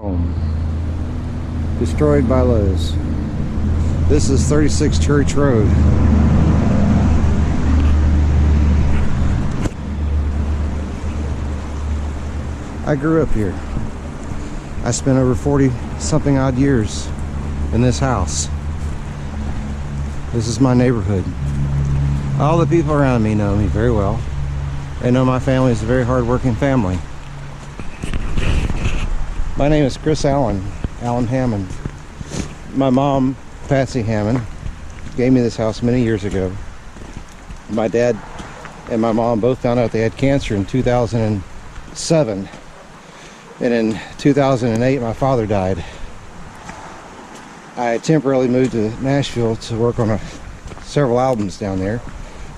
Home. Destroyed by Lowe's. This is 36 Church Road. I grew up here. I spent over 40 something odd years in this house. This is my neighborhood. All the people around me know me very well. They know my family is a very hard-working family. My name is Kris Allen Hammond. My mom, Patsy Hammond, gave me this house many years ago. My dad and my mom both found out they had cancer in 2007. And in 2008, my father died. I temporarily moved to Nashville to work on several albums down there.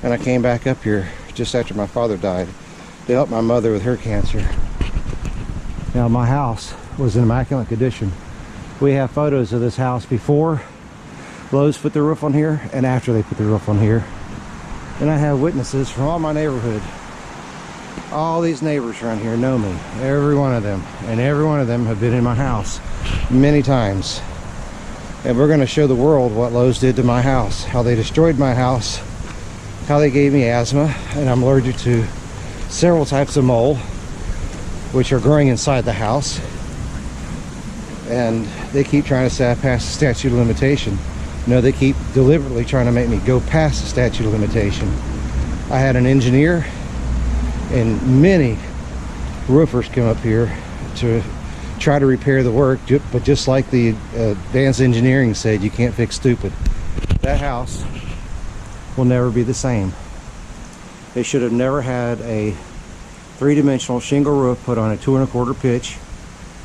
And I came back up here just after my father died to help my mother with her cancer. Now, my house was in immaculate condition. We have photos of this house before Lowe's put the roof on here and after they put the roof on here. And I have witnesses from all my neighborhood. All these neighbors around here know me, every one of them, and every one of them have been in my house many times. And we're going to show the world what Lowe's did to my house, how they destroyed my house, how they gave me asthma, and I'm allergic to several types of mold which are growing inside the house, and they keep trying to say I passed the statute of limitation. No, they keep deliberately trying to make me go past the statute of limitation. I had an engineer and many roofers come up here to try to repair the work, but just like the advanced engineering said, you can't fix stupid. That house will never be the same. They should have never had a three-dimensional shingle roof put on a 2 1/4 pitch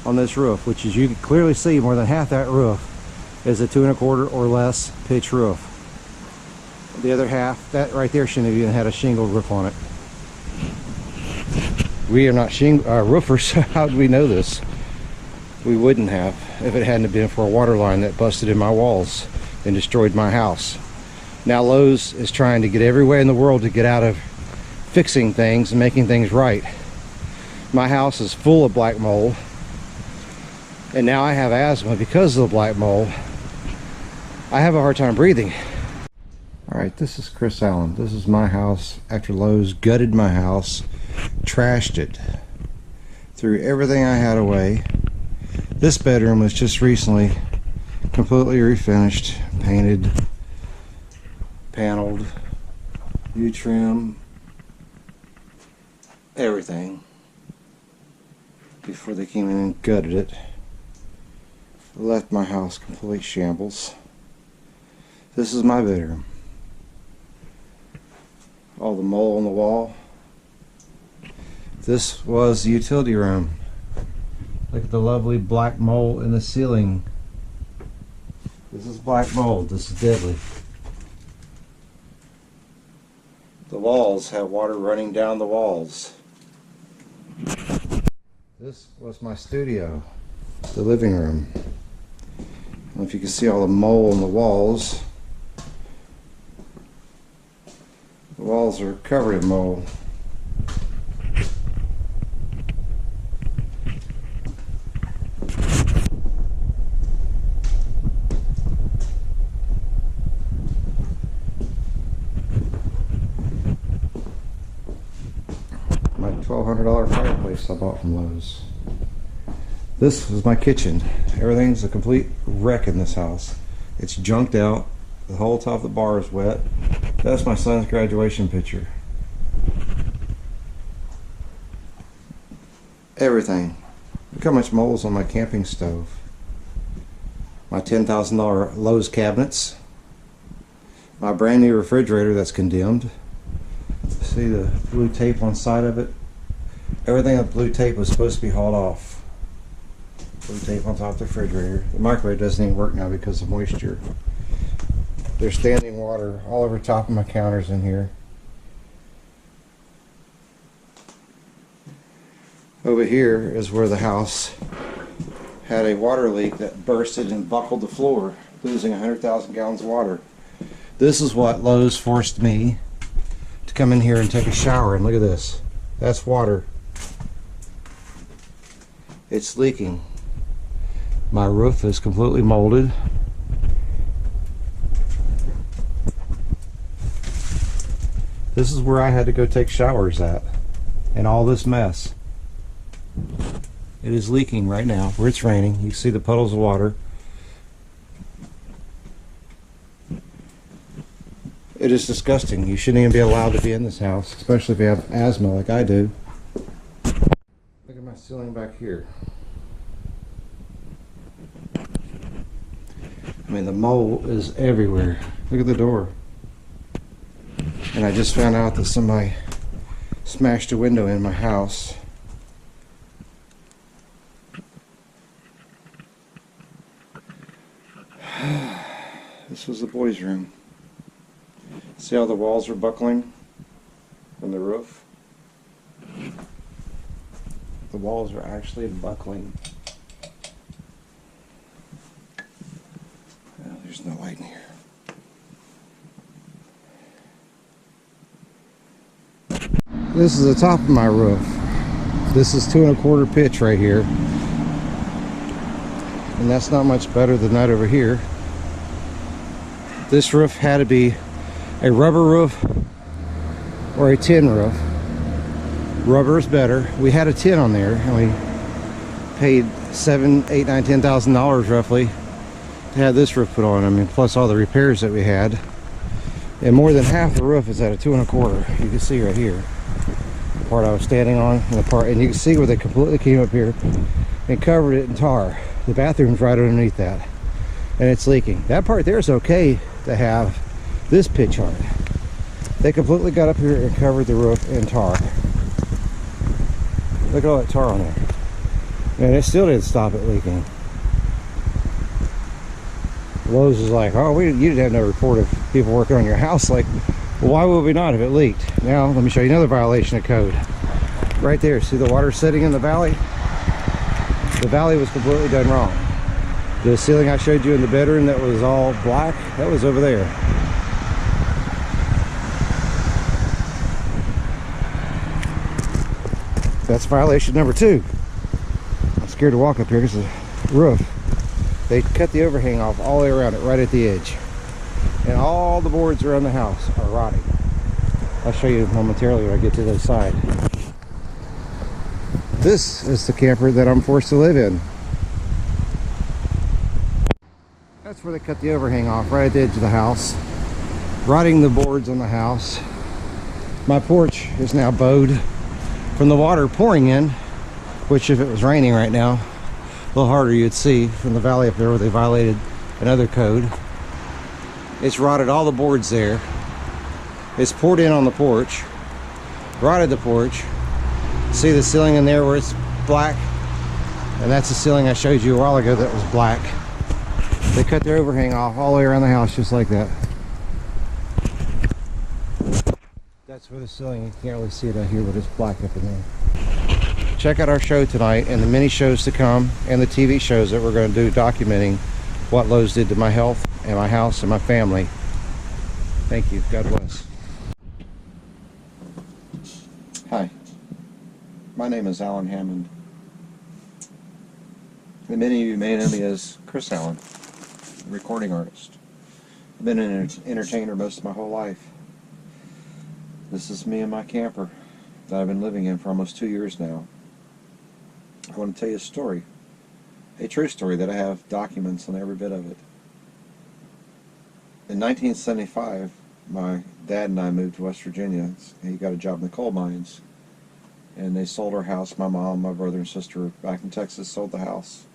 on this roof, which, as you can clearly see, more than half that roof is a 2 1/4 or less pitch roof. The other half, that right there, shouldn't have even had a shingle roof on it. We are not roofers. How do we know this? We wouldn't have if it hadn't been for a water line that busted in my walls and destroyed my house. Now Lowe's is trying to get every way in the world to get out of fixing things and making things right. My house is full of black mold, and now I have asthma because of the black mold. I have a hard time breathing. Alright, this is Kris Allen. This is my house after Lowe's gutted my house, trashed it, threw everything I had away. This bedroom was just recently completely refinished, painted, paneled, new trim, everything, before they came in and gutted it. Left my house complete shambles. This is my bedroom. All the mold on the wall. This was the utility room. Look at the lovely black mold in the ceiling. This is black mold. This is deadly. The walls have water running down the walls. This was my studio, the living room. I don't know if you can see all the mold on the walls. The walls are covered in mold. My $1,200 fireplace I bought from Lowe's. This was my kitchen. Everything's a complete wreck in this house. It's junked out. The whole top of the bar is wet. That's my son's graduation picture. Everything. Look how much mold's on my camping stove. My $10,000 Lowe's cabinets. My brand new refrigerator that's condemned. See the blue tape on the side of it? Everything with blue tape was supposed to be hauled off. Blue tape on top of the refrigerator. The microwave doesn't even work now because of moisture. There's standing water all over top of my counters in here. Over here is where the house had a water leak that bursted and buckled the floor, losing 100,000 gallons of water. This is what Lowe's forced me to come in here and take a shower, and look at this. That's water. It's leaking. My roof is completely molded. This is where I had to go take showers at, and all this mess. It is leaking right now where it's raining. You can see the puddles of water. It is disgusting. You shouldn't even be allowed to be in this house, especially if you have asthma like I do. Look at my ceiling back here. I mean, the mold is everywhere. Look at the door. And I just found out that somebody smashed a window in my house. This was the boys' room. See how the walls are buckling from the roof? The walls are actually buckling. Well, there's no light in here. This is the top of my roof. This is 2 1/4 pitch right here. And that's not much better than that over here. This roof had to be a rubber roof or a tin roof. Rubber is better. We had a tin on there and we paid $7,000, $8,000, $9,000, $10,000 roughly to have this roof put on. I mean, plus all the repairs that we had. And more than half the roof is at a 2 1/4. You can see right here. The part I was standing on and the part, and you can see where they completely came up here and covered it in tar. The bathroom's right underneath that. And it's leaking. That part there is okay to have this pitch on it. They completely got up here and covered the roof in tar. Look at all that tar on there. And it still didn't stop it leaking. Lowe's is like, oh, you didn't have no report of people working on your house. Like, well, why would we not if it leaked? Now, let me show you another violation of code. Right there, see the water sitting in the valley? The valley was completely done wrong. The ceiling I showed you in the bedroom that was all black, that was over there. That's violation number 2. I'm scared to walk up here because the roof. They cut the overhang off all the way around it, right at the edge. And all the boards around the house are rotting. I'll show you momentarily when I get to the side. This is the camper that I'm forced to live in. That's where they cut the overhang off, right at the edge of the house. Rotting the boards on the house. My porch is now bowed from the water pouring in, which if it was raining right now, a little harder you'd see from the valley up there where they violated another code. It's rotted all the boards there. It's poured in on the porch, rotted the porch. See the ceiling in there where it's black? And that's the ceiling I showed you a while ago that was black. They cut their overhang off all the way around the house just like that. That's where the ceiling, you can't really see it out here, but it's black up in there. Check out our show tonight and the many shows to come and the TV shows that we're going to do documenting what Lowe's did to my health and my house and my family. Thank you. God bless. Hi. My name is Alan Hammond. And many of you may know me as Kris Allen, a recording artist. I've been an entertainer most of my whole life. This is me and my camper that I've been living in for almost 2 years now. I want to tell you a story, a true story that I have documents on every bit of it. In 1975, my dad and I moved to West Virginia. He got a job in the coal mines, and they sold our house. My mom, my brother, and sister back in Texas sold the house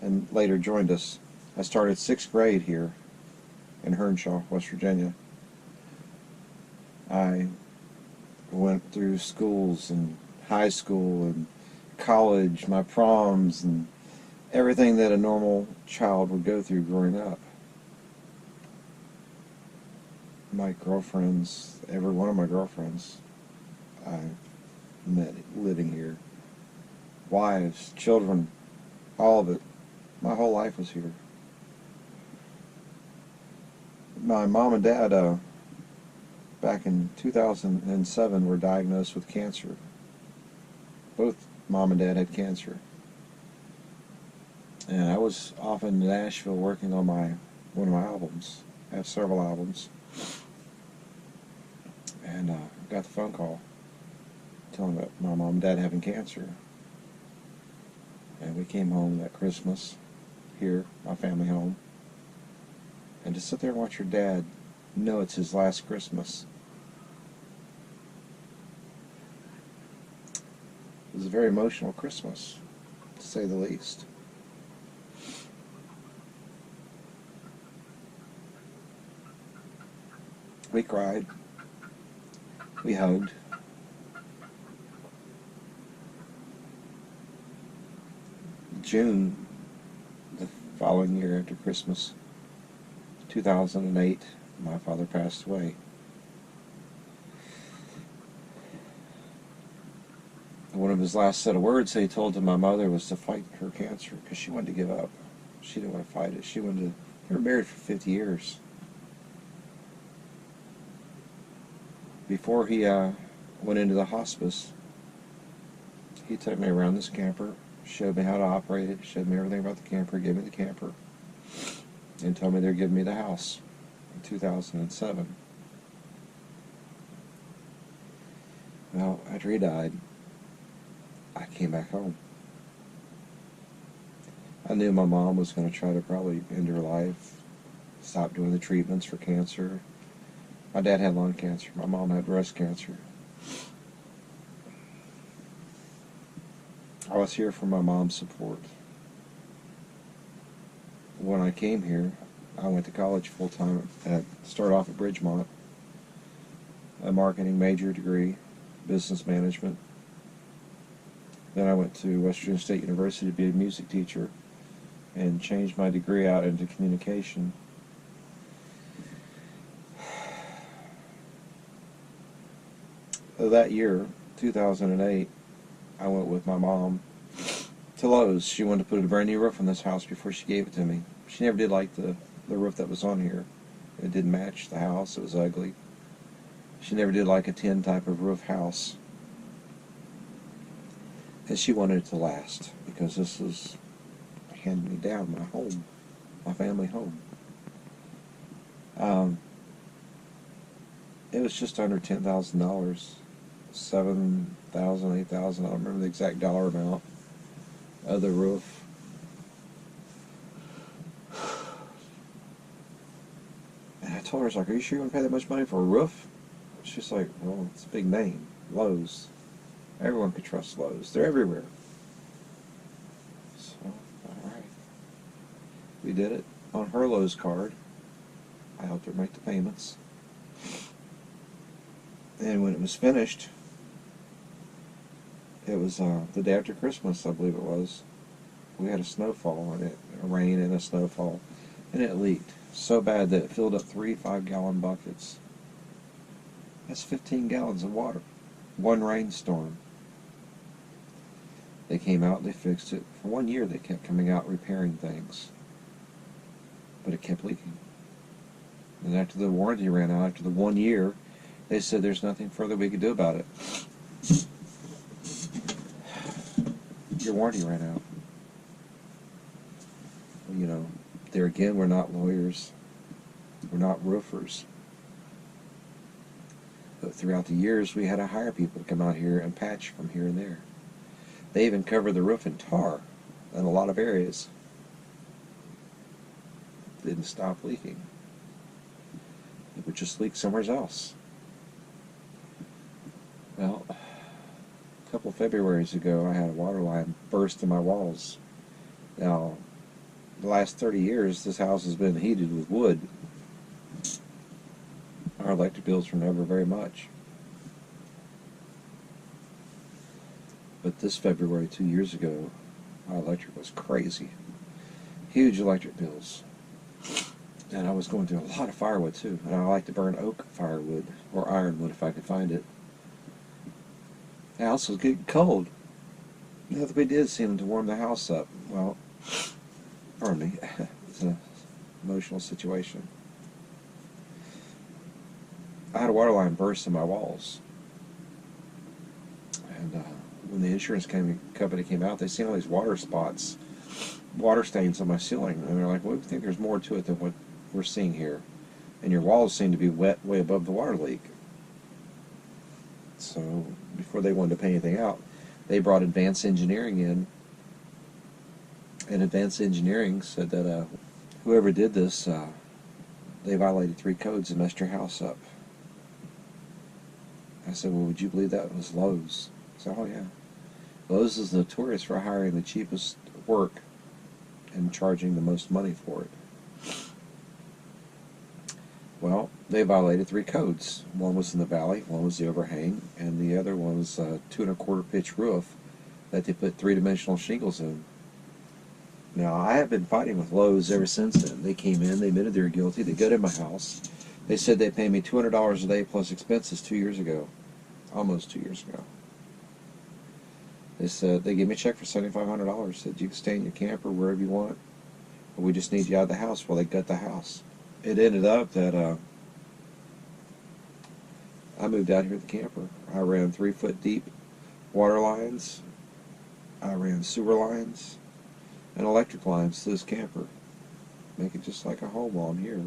and later joined us. I started 6th grade here in Hernshaw, West Virginia. I went through schools and high school and college, my proms, and everything that a normal child would go through growing up. My girlfriends, every one of my girlfriends I met living here. Wives, children, all of it. My whole life was here. My mom and dad, back in 2007, were diagnosed with cancer. Both mom and dad had cancer. And I was off in Nashville working on one of my albums. I have several albums. And got the phone call telling me that my mom and dad having cancer. And we came home that Christmas here, my family home. And to sit there and watch your dad know it's his last Christmas. It was a very emotional Christmas, to say the least. We cried. We hugged. June, the following year after Christmas, 2008, my father passed away. One of his last set of words that he told to my mother was to fight her cancer, because she wanted to give up. She didn't want to fight it. They were married for 50 years. Before he went into the hospice, he took me around this camper, showed me how to operate it, showed me everything about the camper, gave me the camper, and told me they're giving me the house in 2007. Well, after he died, I came back home. I knew my mom was going to try to probably end her life, stop doing the treatments for cancer. My dad had lung cancer. My mom had breast cancer. I was here for my mom's support. When I came here, I went to college full-time. I started off at Bridgemont, a marketing major degree, business management. Then I went to West Virginia State University to be a music teacher and changed my degree out into communication. That year, 2008, I went with my mom to Lowe's. She wanted to put a brand new roof on this house before she gave it to me. She never did like the roof that was on here. It didn't match the house. It was ugly. She never did like a tin type of roof house. And she wanted it to last, because this was handed me down, my home, my family home. It was just under $10,000, $7,000, $8,000. I don't remember the exact dollar amount of the roof. And I told her, I was like, "Are you sure you want to pay that much money for a roof?" She's like, "Well, it's a big name, Lowe's. Everyone could trust Lowe's. They're everywhere." So, all right. We did it on her Lowe's card. I helped her make the payments. And when it was finished, it was the day after Christmas, I believe it was. We had a snowfall in it, a rain and a snowfall, and it leaked so bad that it filled up 3 5-gallon buckets. That's 15 gallons of water. One rainstorm. They came out, they fixed it. For 1 year they kept coming out repairing things. But it kept leaking. And after the warranty ran out, after the 1 year, they said there's nothing further we could do about it. Your warranty ran out. You know, there again, we're not lawyers. We're not roofers. But throughout the years, we had to hire people to come out here and patch from here and there. They even covered the roof in tar in a lot of areas. Didn't stop leaking. It would just leak somewhere else. Well, a couple of Februarys ago, I had a water line burst in my walls. Now, the last 30 years, this house has been heated with wood. Our electric bills were never very much. But this February, 2 years ago, our electric was crazy. Huge electric bills. And I was going through a lot of firewood too. And I like to burn oak firewood or ironwood if I could find it. The house was getting cold. Nothing we did seemed to warm the house up. Well, pardon me. It's an emotional situation. I had a water line burst in my walls. And when the insurance company came out, they seen all these water spots water stains on my ceiling. And they're like, well, we think there's more to it than what we're seeing here. And your walls seem to be wet way above the water leak. So before they wanted to pay anything out, they brought advanced engineering in. And advanced engineering said that whoever did this, they violated 3 codes and messed your house up. I said, well, would you believe that was Lowe's? I said, oh yeah. Lowe's is notorious for hiring the cheapest work and charging the most money for it. Well, they violated 3 codes. One was in the valley, one was the overhang, and the other one was a 2 1/4 pitch roof that they put 3-dimensional shingles in. Now, I have been fighting with Lowe's ever since then. They came in, they admitted they were guilty, they gutted my house. They said they'd pay me $200 a day plus expenses 2 years ago. Almost 2 years ago. They said, they gave me a check for $7,500. Said, you can stay in your camper wherever you want, but we just need you out of the house while they gut the house. It ended up that I moved out here with the camper. I ran 3-foot deep water lines. I ran sewer lines and electric lines to this camper. Make it just like a home on here.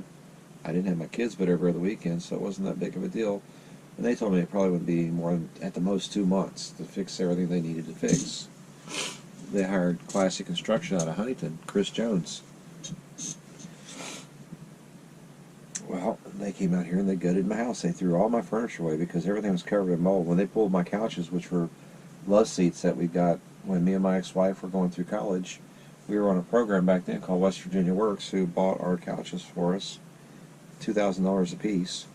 I didn't have my kids but every other weekend, so it wasn't that big of a deal. And they told me it probably would be more than, at the most, 2 months to fix everything they needed to fix. They hired Classic Construction out of Huntington, Kris Jones. Well, they came out here and they gutted my house. They threw all my furniture away because everything was covered in mold. When they pulled my couches, which were love seats that we got when me and my ex-wife were going through college, we were on a program back then called West Virginia Works, who bought our couches for us, $2,000 a piece,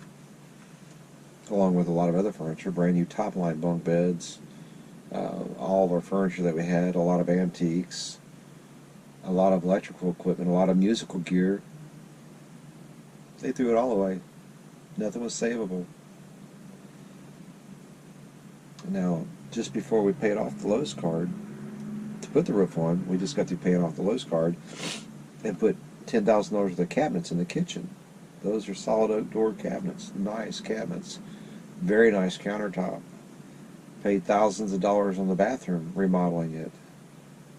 along with a lot of other furniture, brand new top-line bunk beds, all of our furniture that we had, a lot of antiques, a lot of electrical equipment, a lot of musical gear. They threw it all away. Nothing was savable. Now, just before we paid off the Lowe's card, to put the roof on, we just got through paying off the Lowe's card and put $10,000 worth of cabinets in the kitchen. Those are solid oak door cabinets, nice cabinets, very nice countertop. Paid thousands of dollars on the bathroom, remodeling it.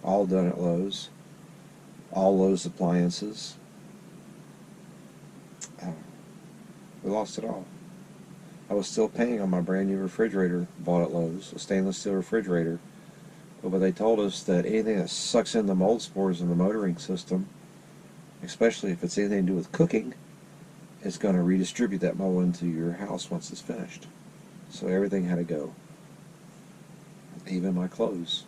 All done at Lowe's. All Lowe's appliances. We lost it all. I was still paying on my brand new refrigerator bought at Lowe's, a stainless steel refrigerator. But they told us that anything that sucks in the mold spores in the motoring system, especially if it's anything to do with cooking, is going to redistribute that mold into your house once it's finished. So everything had to go. Even my clothes,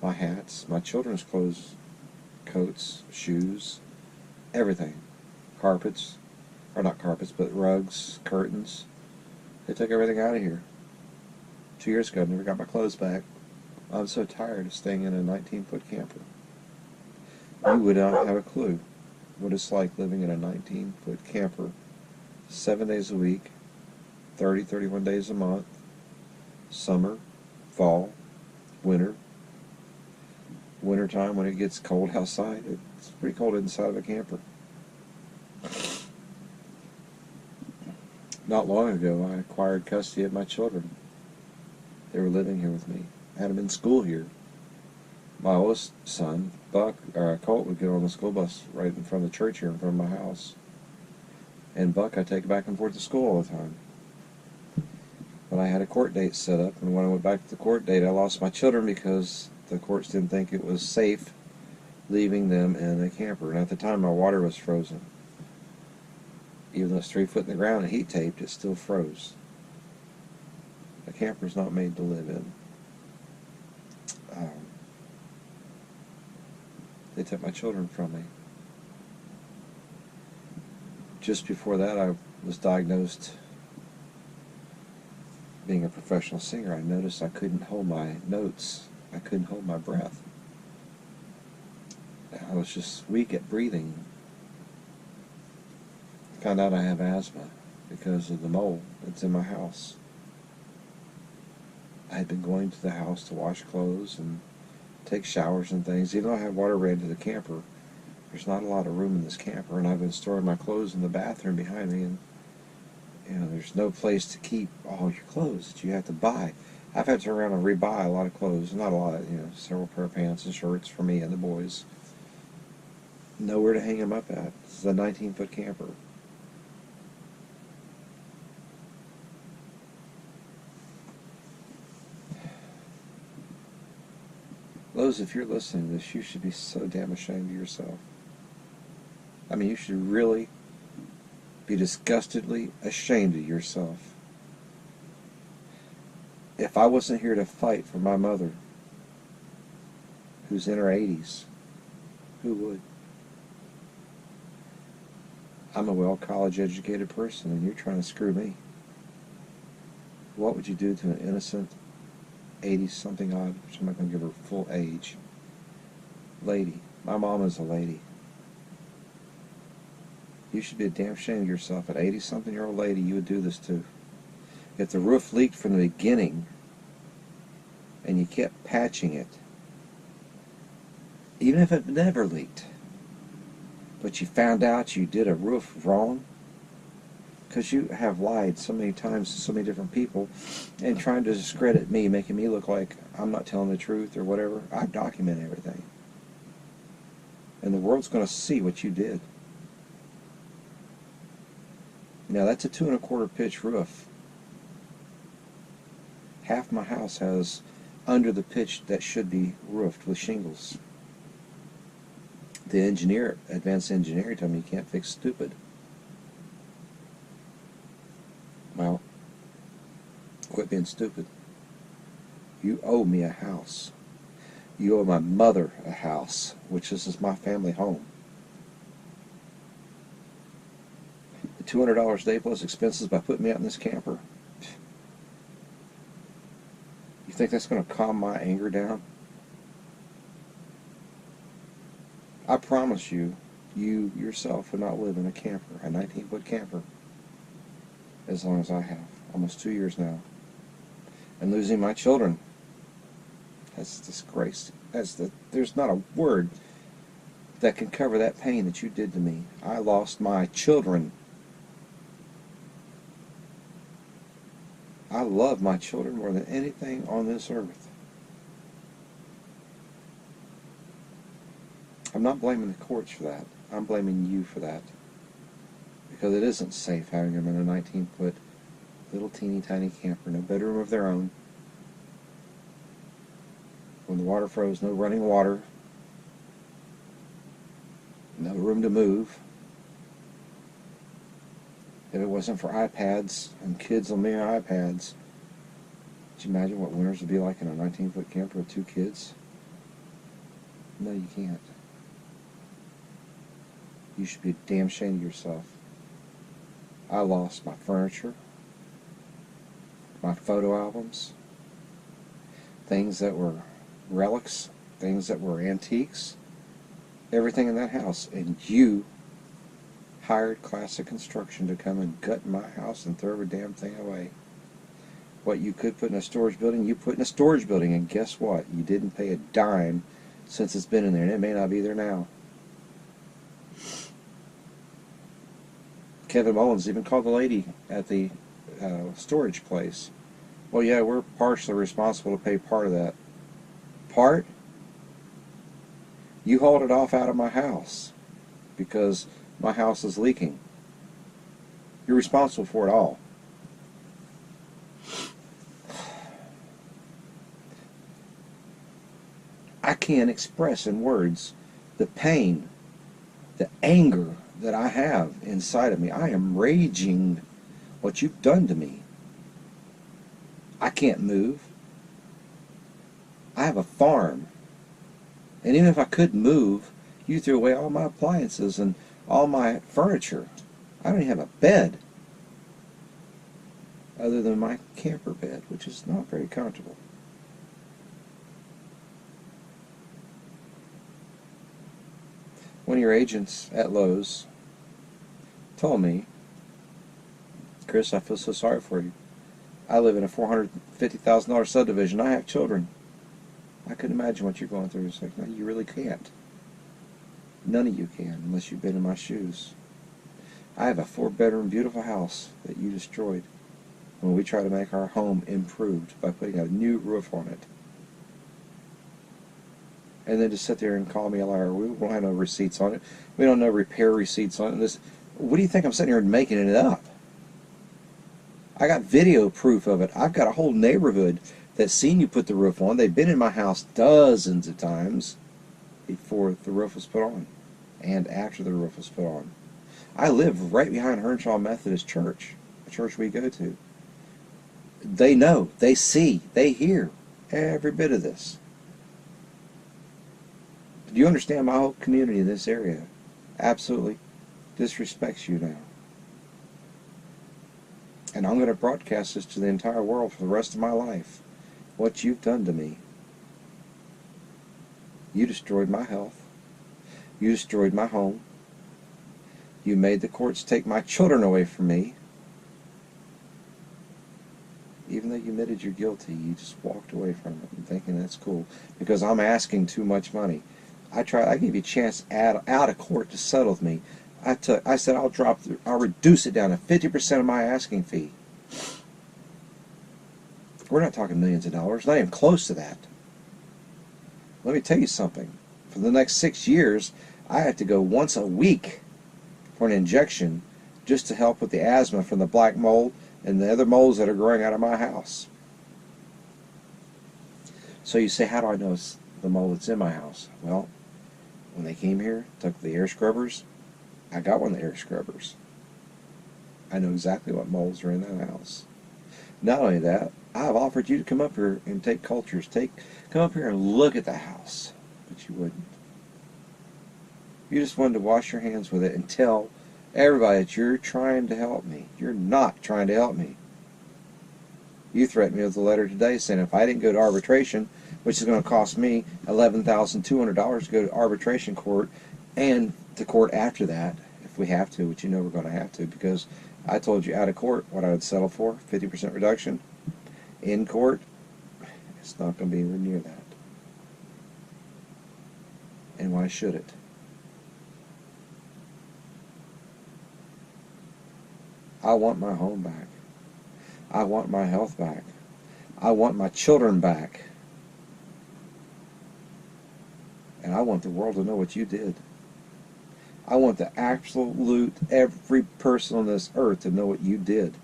my hats, my children's clothes, coats, shoes, everything. Carpets, or not carpets, but rugs, curtains. They took everything out of here. 2 years ago, I never got my clothes back. I'm so tired of staying in a 19-foot camper. You would not have a clue what it's like living in a 19-foot camper 7 days a week, 30, 31 days a month, summer, fall, winter. Wintertime when it gets cold outside, it's pretty cold inside of a camper. Not long ago, I acquired custody of my children. They were living here with me. I had them in school here. My oldest son, Colt, would get on the school bus right in front of the church here in front of my house. And Buck, I take back and forth to school all the time. But I had a court date set up, and when I went back to the court date, I lost my children because the courts didn't think it was safe leaving them in a camper. And at the time, my water was frozen. Even though it's 3 foot in the ground and heat taped, it still froze. A camper's not made to live in. They took my children from me. Just before that, I was diagnosed being a professional singer. I noticed I couldn't hold my notes. I couldn't hold my breath. I was just weak at breathing. Found out I have asthma because of the mold that's in my house. I had been going to the house to wash clothes and take showers and things. Even though I have water ran to the camper, there's not a lot of room in this camper, and I've been storing my clothes in the bathroom behind me, and there's no place to keep all your clothes that you have to buy. I've had to turn around and rebuy a lot of clothes. Not a lot, several pair of pants and shirts for me and the boys. Nowhere to hang him up at. This is a 19-foot camper. Lowe's, if you're listening to this, you should be so damn ashamed of yourself. I mean, you should really be disgustedly ashamed of yourself. If I wasn't here to fight for my mother, who's in her 80s, who would? I'm a well-college educated person, and you're trying to screw me. What would you do to an innocent 80-something odd, which I'm not going to give her full age, lady? My mom is a lady. You should be a damn shame of yourself. An 80-something-year-old lady you would do this to. If the roof leaked from the beginning and you kept patching it, even if it never leaked, but you found out you did a roof wrong, because you have lied so many times to so many different people and trying to discredit me, making me look like I'm not telling the truth or whatever. I document everything. And the world's going to see what you did. Now, that's a 2 1/4 pitch roof. Half my house has under the pitch that should be roofed with shingles. The engineer, advanced engineer, told me you can't fix stupid. Well, quit being stupid. You owe me a house. You owe my mother a house, which is my family home. The $200 a day plus expenses by putting me out in this camper. You think that's going to calm my anger down? I promise you, you yourself would not live in a camper, a 19-foot camper, as long as I have. Almost 2 years now. And losing my children. That's disgrace. There's not a word that can cover that pain that you did to me. I lost my children. I love my children more than anything on this earth. I'm not blaming the courts for that. I'm blaming you for that. Because it isn't safe having them in a 19-foot little teeny tiny camper. No bedroom of their own. When the water froze, no running water. No room to move. If it wasn't for iPads and kids on mere iPads, could you imagine what winters would be like in a 19-foot camper with 2 kids? No, you can't. You should be damn ashamed of yourself. I lost my furniture, my photo albums, things that were relics, things that were antiques, everything in that house. And you hired Classic Construction to come and gut my house and throw every damn thing away. What you could put in a storage building, you put in a storage building. And guess what? You didn't pay a dime since it's been in there, and it may not be there now. Kevin Mullins even called the lady at the storage place. Well, yeah, we're partially responsible to pay part of that. Part? You hauled it off out of my house because my house is leaking. You're responsible for it all. I can't express in words the pain, the anger that I have inside of me. I am raging what you've done to me. I can't move. I have a farm. And even if I could move, you threw away all my appliances and all my furniture. I don't even have a bed other than my camper bed, which is not very comfortable. One of your agents at Lowe's told me, Kris, I feel so sorry for you. I live in a $450,000 subdivision. I have children. I couldn't imagine what you're going through. It's like, no, you really can't. None of you can, unless you've been in my shoes. I have a 4-bedroom, beautiful house that you destroyed when we try to make our home improved by putting a new roof on it. and then just sit there and call me a liar. We don't have no receipts on it. We don't have no repair receipts on it. This, what do you think I'm sitting here making it up? I got video proof of it. I've got a whole neighborhood that's seen you put the roof on. They've been in my house dozens of times before the roof was put on and after the roof was put on. I live right behind Hernshaw Methodist Church, a church we go to. They know, they see, they hear every bit of this. Do you understand my whole community in this area absolutely disrespects you now? And I'm going to broadcast this to the entire world for the rest of my life. What you've done to me. You destroyed my health. You destroyed my home. You made the courts take my children away from me. Even though you admitted you're guilty, you just walked away from it and thinking that's cool because I'm asking too much money. I gave you a chance out of court to settle with me. I said I'll reduce it down to 50% of my asking fee. We're not talking millions of dollars, not even close to that. Let me tell you something. For the next 6 years, I have to go once a week for an injection just to help with the asthma from the black mold and the other molds that are growing out of my house. So you say, how do I know it's the mold that's in my house? Well, when they came here, took the air scrubbers, I got one of the air scrubbers. I know exactly what molds are in that house. Not only that, I've offered you to come up here and take cultures. Come up here and look at the house. But you wouldn't. You just wanted to wash your hands with it and tell everybody that you're trying to help me. You're not trying to help me. You threatened me with a letter today saying if I didn't go to arbitration, which is going to cost me $11,200 to go to arbitration court and to court after that, if we have to, which you know we're going to have to, because I told you out of court what I would settle for, 50% reduction. In court, it's not going to be anywhere near that. And why should it? I want my home back. I want my health back. I want my children back. And I want the world to know what you did. I want the absolute every person on this earth to know what you did.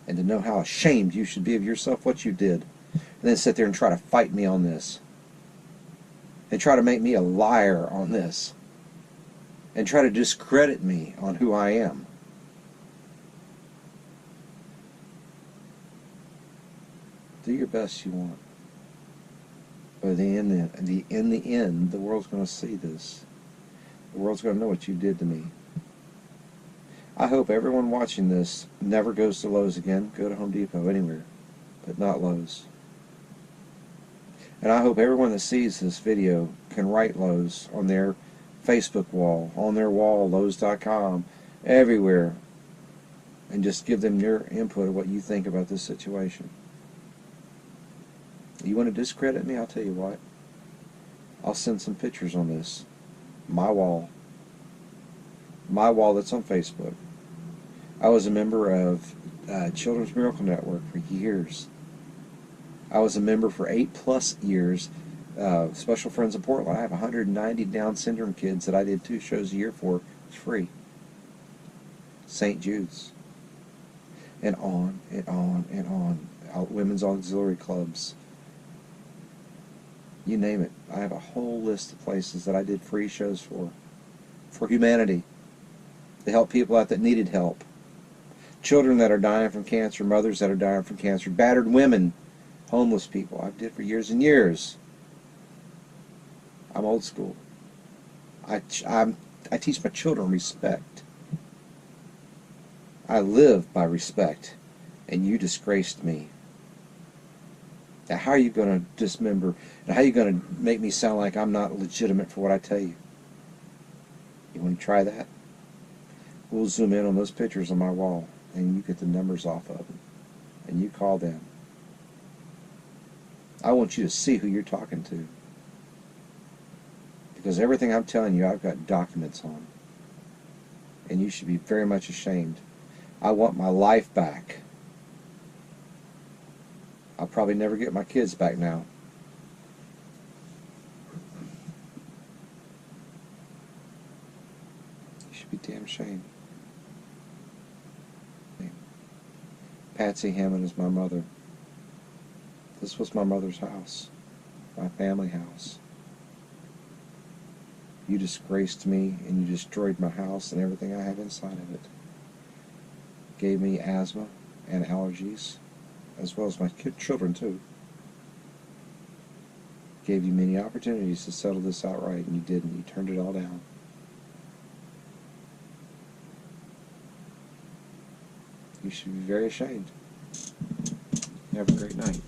And to know how ashamed you should be of yourself, what you did. And then sit there and try to fight me on this. And try to make me a liar on this. And try to discredit me on who I am. Do your best you want. But in the end, the world's going to see this. The world's going to know what you did to me. I hope everyone watching this never goes to Lowe's again. Go to Home Depot, anywhere, but not Lowe's. And I hope everyone that sees this video can write Lowe's on their Facebook wall, on their wall, Lowes.com, everywhere, and just give them your input of what you think about this situation. You want to discredit me? I'll tell you what. I'll send some pictures on this. My wall. My wall that's on Facebook. I was a member of Children's Miracle Network for years. I was a member for 8+ years. Special Friends of Portland. I have 190 Down syndrome kids that I did 2 shows a year for. It's free. St. Jude's. And on and on and on. Women's auxiliary clubs. You name it. I have a whole list of places that I did free shows for humanity, to help people out that needed help. Children that are dying from cancer, mothers that are dying from cancer, battered women, homeless people. I did for years and years. I'm old school. I teach my children respect. I live by respect, and you disgraced me. Now, how are you going to dismember, and how are you going to make me sound like I'm not legitimate for what I tell you? You want to try that? We'll zoom in on those pictures on my wall, and you get the numbers off of them, and you call them. I want you to see who you're talking to, because everything I'm telling you, I've got documents on, and you should be very much ashamed. I want my life back. I'll probably never get my kids back now. should be damn ashamed. Patsy Hammond is my mother. This was my mother's house, my family house. You disgraced me and you destroyed my house and everything I have inside of it. Gave me asthma and allergies, as well as my children too. Gave you many opportunities to settle this outright, and you didn't. You turned it all down. You should be very ashamed. Have a great night.